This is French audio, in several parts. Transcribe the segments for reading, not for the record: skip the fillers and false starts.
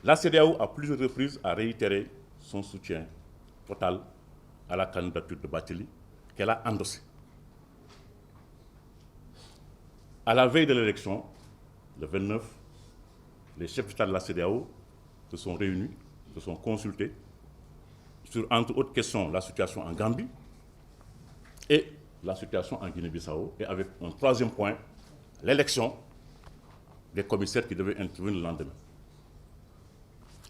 La CEDEAO, à plusieurs reprises, a réitéré son soutien total à la candidature de Bathily, qu'elle a endossée. À la veille de l'élection, le 29, les chefs d'État de la CEDEAO se sont réunis, se sont consultés sur, entre autres questions, la situation en Gambie et la situation en Guinée-Bissau, et avec un troisième point, l'élection des commissaires qui devaient intervenir le lendemain.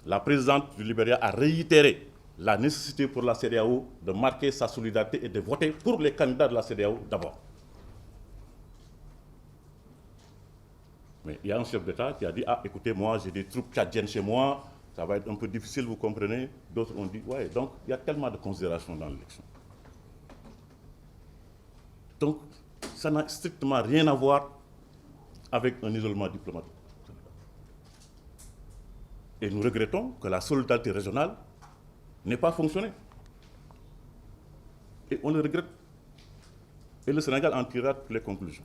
La présidente du Libéria a réitéré la nécessité pour la CEDEAO de marquer sa solidarité et de voter pour les candidats de la CEDEAO d'abord. Mais il y a un chef d'État qui a dit « Ah, écoutez, moi, j'ai des troupes tchadiennes chez moi, ça va être un peu difficile, vous comprenez ?» D'autres ont dit « Ouais, donc il y a tellement de considérations dans l'élection. » Donc, ça n'a strictement rien à voir avec un isolement diplomatique. Et nous regrettons que la solidarité régionale n'ait pas fonctionné. Et on le regrette. Et le Sénégal en tirera toutes les conclusions.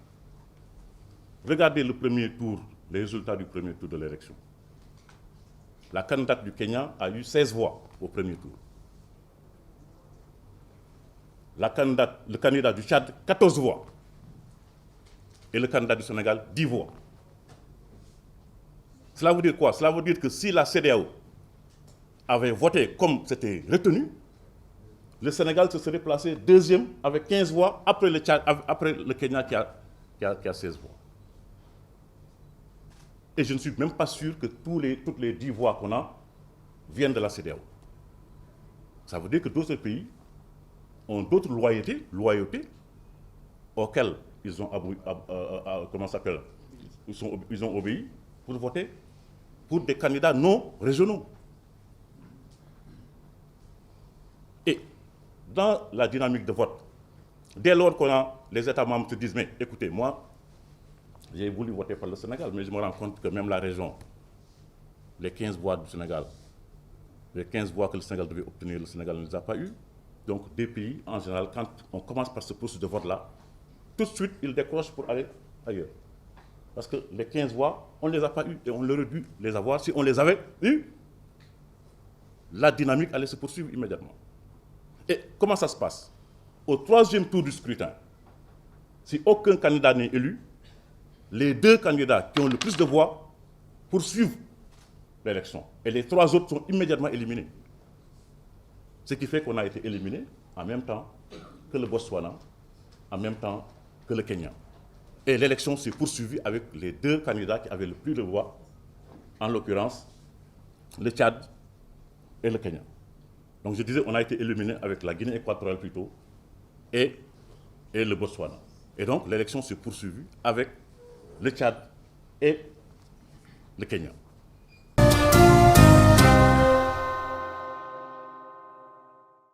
Regardez le premier tour, les résultats du premier tour de l'élection. La candidate du Kenya a eu 16 voix au premier tour. Le candidat du Tchad, 14 voix. Et le candidat du Sénégal, 10 voix. Cela veut dire quoi? Cela veut dire que si la CEDEAO avait voté comme c'était retenu, le Sénégal se serait placé deuxième avec 15 voix après le Kenya qui a 16 voix. Et je ne suis même pas sûr que toutes les 10 voix qu'on a viennent de la CEDEAO. Ça veut dire que d'autres pays ont d'autres loyautés auxquelles ils ont, ils ont obéi pour voter pour des candidats non régionaux. Et dans la dynamique de vote, dès lors qu'on a les États membres se disent, mais écoutez, moi, j'ai voulu voter pour le Sénégal, mais je me rends compte que même la région, les 15 voix du Sénégal, les 15 voix que le Sénégal devait obtenir, le Sénégal ne les a pas eues. Donc des pays, en général, quand on commence par ce processus de vote-là, tout de suite, ils décrochent pour aller ailleurs. Parce que les 15 voix, on ne les a pas eues et on aurait dû les avoir. Si on les avait eues, la dynamique allait se poursuivre immédiatement. Et comment ça se passe? Au troisième tour du scrutin, si aucun candidat n'est élu, les deux candidats qui ont le plus de voix poursuivent l'élection. Et les trois autres sont immédiatement éliminés. Ce qui fait qu'on a été éliminé en même temps que le Botswana, en même temps que le Kenya. Et l'élection s'est poursuivie avec les deux candidats qui avaient le plus de voix, en l'occurrence le Tchad et le Kenya. Donc je disais, on a été éliminé avec la Guinée équatoriale plutôt et le Botswana. Et donc l'élection s'est poursuivie avec le Tchad et le Kenya.